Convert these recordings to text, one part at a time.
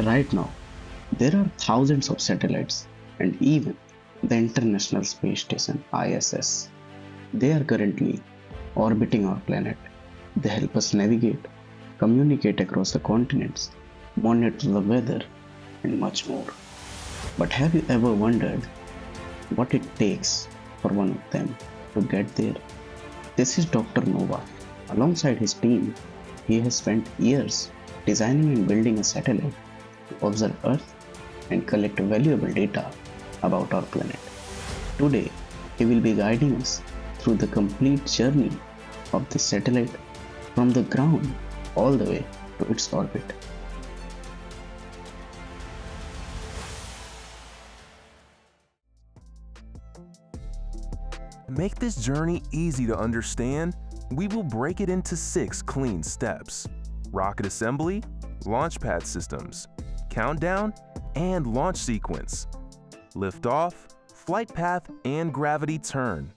Right now, there are thousands of satellites and even the International Space Station ISS. They are currently orbiting our planet. They help us navigate, communicate across the continents, monitor the weather, and much more. But have you ever wondered what it takes for one of them to get there? This is Dr. Nova. Alongside his team, he has spent years designing and building a satellite to observe Earth and collect valuable data about our planet. Today, he will be guiding us through the complete journey of this satellite from the ground all the way to its orbit. To make this journey easy to understand, we will break it into 6 clean steps: rocket assembly, launch pad systems, countdown, and launch sequence, liftoff, flight path and gravity turn,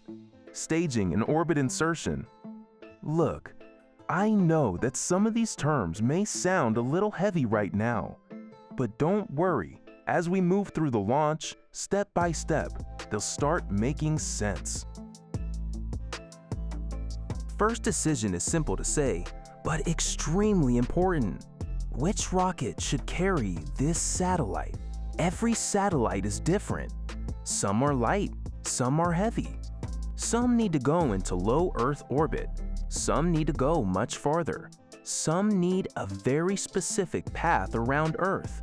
staging and orbit insertion. Look, I know that some of these terms may sound a little heavy right now, but don't worry. As we move through the launch, step by step, they'll start making sense. First decision is simple to say, but extremely important. Which rocket should carry this satellite? Every satellite is different. Some are light, some are heavy. Some need to go into low Earth orbit. Some need to go much farther. Some need a very specific path around Earth.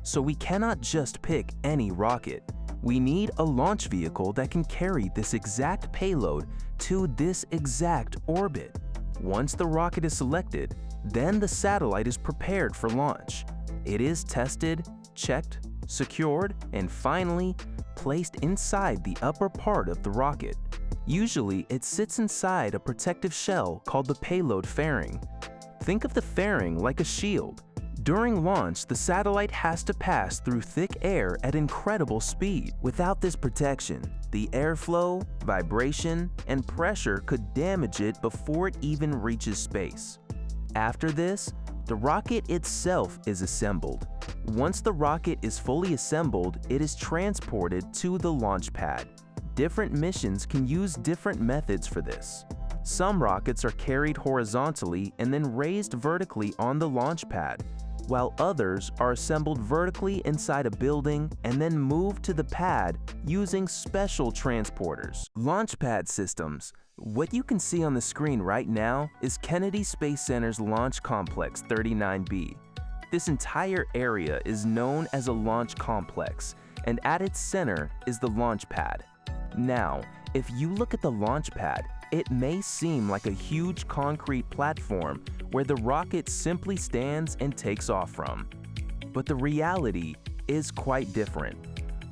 So we cannot just pick any rocket. We need a launch vehicle that can carry this exact payload to this exact orbit. Once the rocket is selected, then the satellite is prepared for launch. It is tested, checked, secured, and finally placed inside the upper part of the rocket. Usually, it sits inside a protective shell called the payload fairing. Think of the fairing like a shield. During launch, the satellite has to pass through thick air at incredible speed. Without this protection, the airflow, vibration, and pressure could damage it before it even reaches space. After this, the rocket itself is assembled. Once the rocket is fully assembled, it is transported to the launch pad. Different missions can use different methods for this. Some rockets are carried horizontally and then raised vertically on the launch pad, while others are assembled vertically inside a building and then moved to the pad using special transporters. Launch pad systems. What you can see on the screen right now is Kennedy Space Center's Launch Complex 39B. This entire area is known as a launch complex, and at its center is the launch pad. Now, if you look at the launch pad, it may seem like a huge concrete platform where the rocket simply stands and takes off from. But the reality is quite different.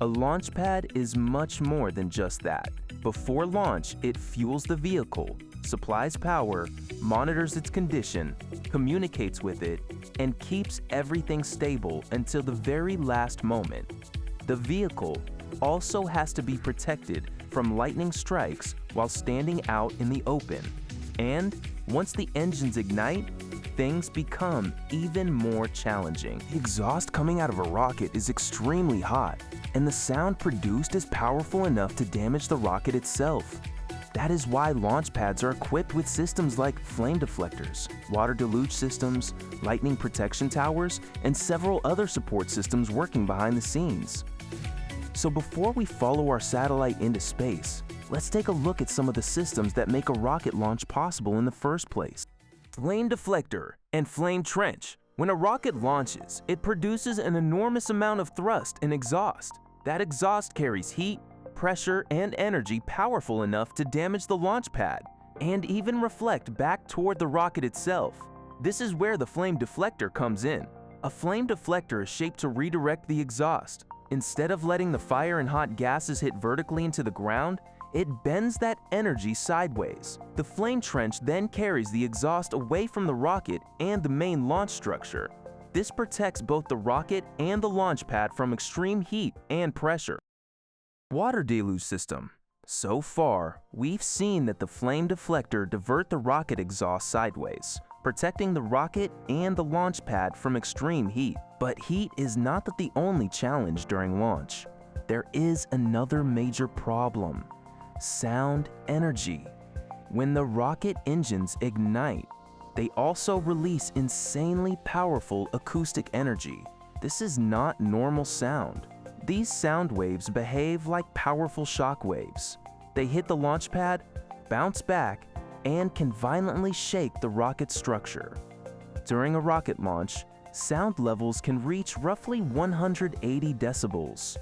A launch pad is much more than just that. Before launch, it fuels the vehicle, supplies power, monitors its condition, communicates with it, and keeps everything stable until the very last moment. The vehicle also has to be protected from lightning strikes while standing out in the open. And once the engines ignite, things become even more challenging. The exhaust coming out of a rocket is extremely hot, and the sound produced is powerful enough to damage the rocket itself. That is why launch pads are equipped with systems like flame deflectors, water deluge systems, lightning protection towers, and several other support systems working behind the scenes. So before we follow our satellite into space, let's take a look at some of the systems that make a rocket launch possible in the first place. Flame deflector and flame trench. When a rocket launches, it produces an enormous amount of thrust and exhaust. That exhaust carries heat, pressure, and energy powerful enough to damage the launch pad and even reflect back toward the rocket itself. This is where the flame deflector comes in. A flame deflector is shaped to redirect the exhaust. Instead of letting the fire and hot gases hit vertically into the ground, it bends that energy sideways. The flame trench then carries the exhaust away from the rocket and the main launch structure. This protects both the rocket and the launch pad from extreme heat and pressure. Water deluge system. So far, we've seen that the flame deflector divert the rocket exhaust sideways, protecting the rocket and the launch pad from extreme heat. But heat is not the only challenge during launch. There is another major problem: sound energy. When the rocket engines ignite, they also release insanely powerful acoustic energy. This is not normal sound. These sound waves behave like powerful shock waves. They hit the launch pad, bounce back, and can violently shake the rocket structure. During a rocket launch, sound levels can reach roughly 180 decibels.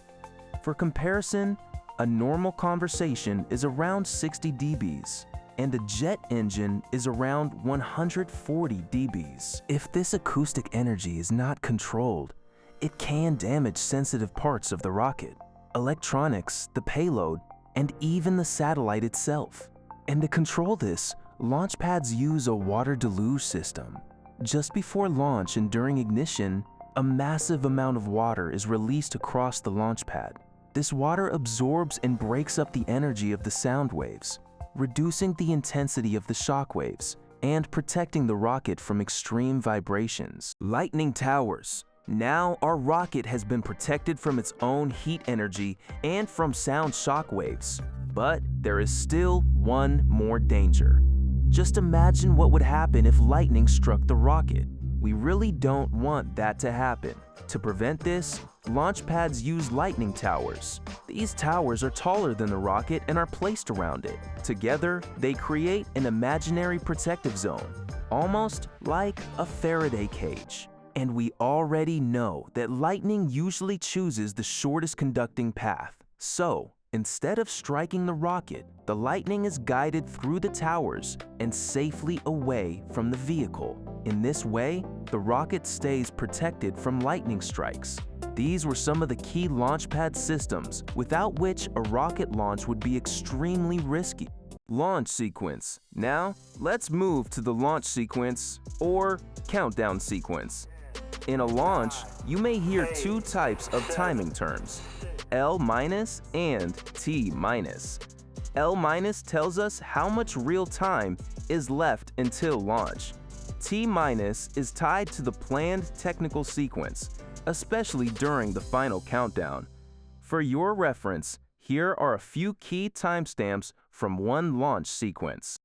For comparison, a normal conversation is around 60 dBs, and a jet engine is around 140 dBs. If this acoustic energy is not controlled, it can damage sensitive parts of the rocket, electronics, the payload, and even the satellite itself. And to control this, launch pads use a water deluge system. Just before launch and during ignition, a massive amount of water is released across the launch pad. This water absorbs and breaks up the energy of the sound waves, reducing the intensity of the shock waves and protecting the rocket from extreme vibrations. Lightning towers. Now our rocket has been protected from its own heat energy and from sound shock waves. But there is still one more danger. Just imagine what would happen if lightning struck the rocket. We really don't want that to happen. To prevent this, launch pads use lightning towers. These towers are taller than the rocket and are placed around it. Together, they create an imaginary protective zone, almost like a Faraday cage. And we already know that lightning usually chooses the shortest conducting path. So, instead of striking the rocket, the lightning is guided through the towers and safely away from the vehicle. In this way, the rocket stays protected from lightning strikes. These were some of the key launch pad systems, without which a rocket launch would be extremely risky. Launch sequence. Now, let's move to the launch sequence or countdown sequence. In a launch, you may hear two types of timing terms: L- and T-. L- tells us how much real time is left until launch. T- is tied to the planned technical sequence, especially during the final countdown. For your reference, here are a few key timestamps from one launch sequence.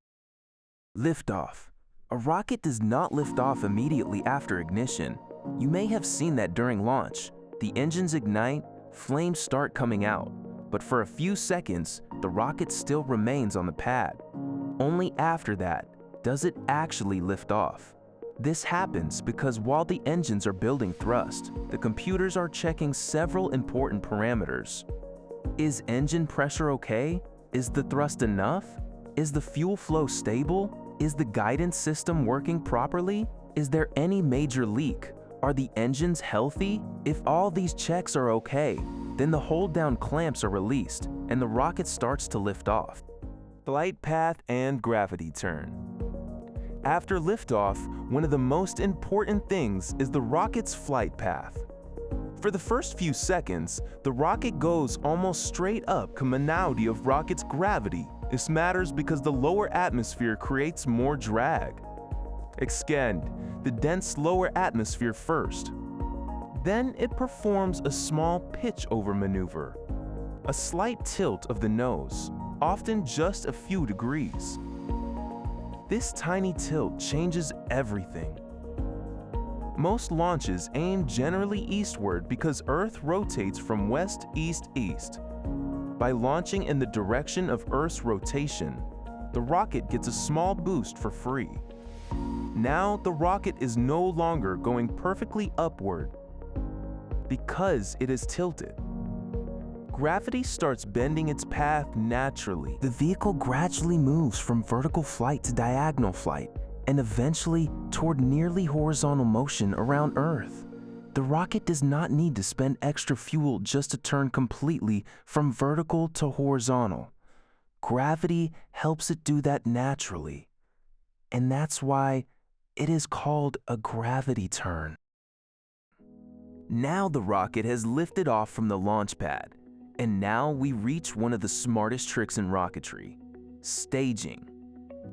Liftoff. A rocket does not lift off immediately after ignition. You may have seen that during launch. The engines ignite, flames start coming out, but for a few seconds, the rocket still remains on the pad. Only after that does it actually lift off. This happens because while the engines are building thrust, the computers are checking several important parameters. Is engine pressure okay? Is the thrust enough? Is the fuel flow stable? Is the guidance system working properly? Is there any major leak? Are the engines healthy? If all these checks are okay, then the hold-down clamps are released and the rocket starts to lift off. Flight path and gravity turn. After liftoff, one of the most important things is the rocket's flight path. For the first few seconds, the rocket goes almost straight up commonality of rocket's gravity. This matters because the lower atmosphere creates more drag. Extend the dense lower atmosphere first. Then it performs a small pitch-over maneuver, a slight tilt of the nose, often just a few degrees. This tiny tilt changes everything. Most launches aim generally eastward because Earth rotates from west-east-east. By launching in the direction of Earth's rotation, the rocket gets a small boost for free. Now the rocket is no longer going perfectly upward because it is tilted. Gravity starts bending its path naturally. The vehicle gradually moves from vertical flight to diagonal flight and eventually toward nearly horizontal motion around Earth. The rocket does not need to spend extra fuel just to turn completely from vertical to horizontal. Gravity helps it do that naturally. And that's why it is called a gravity turn. Now the rocket has lifted off from the launch pad, and now we reach one of the smartest tricks in rocketry: staging.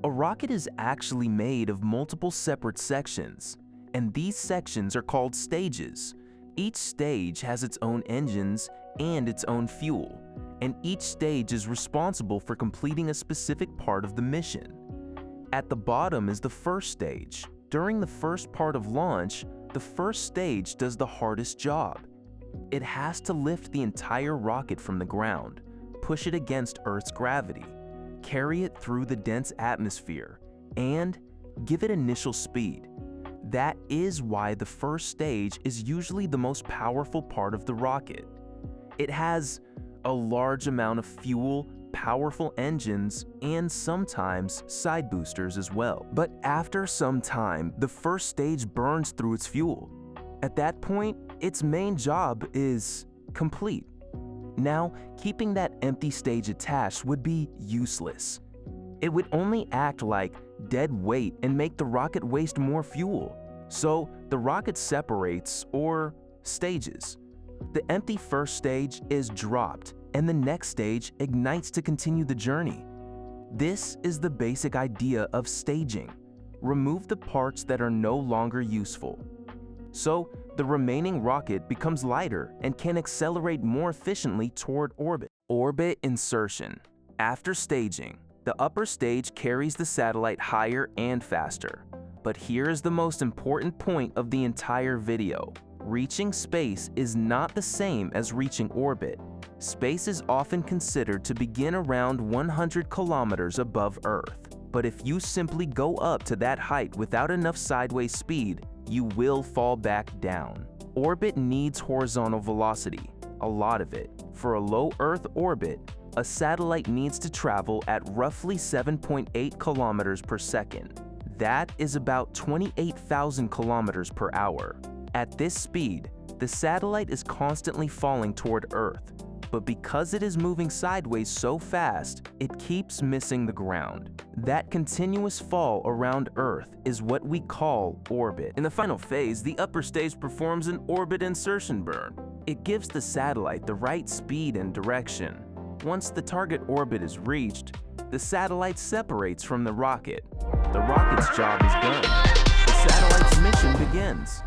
A rocket is actually made of multiple separate sections, and these sections are called stages. Each stage has its own engines and its own fuel, and each stage is responsible for completing a specific part of the mission. At the bottom is the first stage. During the first part of launch, the first stage does the hardest job. It has to lift the entire rocket from the ground, push it against Earth's gravity, carry it through the dense atmosphere, and give it initial speed. That is why the first stage is usually the most powerful part of the rocket. It has a large amount of fuel, powerful engines, and sometimes side boosters as well. But after some time, the first stage burns through its fuel. At that point, its main job is complete. Now, keeping that empty stage attached would be useless. It would only act like dead weight and make the rocket waste more fuel. So the rocket separates, or stages. The empty first stage is dropped, and the next stage ignites to continue the journey. This is the basic idea of staging. Remove the parts that are no longer useful. So the remaining rocket becomes lighter and can accelerate more efficiently toward orbit. Orbit insertion. After staging, the upper stage carries the satellite higher and faster. But here is the most important point of the entire video. Reaching space is not the same as reaching orbit. Space is often considered to begin around 100 kilometers above Earth. But if you simply go up to that height without enough sideways speed, you will fall back down. Orbit needs horizontal velocity, a lot of it. For a low Earth orbit, a satellite needs to travel at roughly 7.8 kilometers per second. That is about 28,000 kilometers per hour. At this speed, the satellite is constantly falling toward Earth, but because it is moving sideways so fast, it keeps missing the ground. That continuous fall around Earth is what we call orbit. In the final phase, the upper stage performs an orbit insertion burn. It gives the satellite the right speed and direction. Once the target orbit is reached, the satellite separates from the rocket. The rocket's job is done. The satellite's mission begins.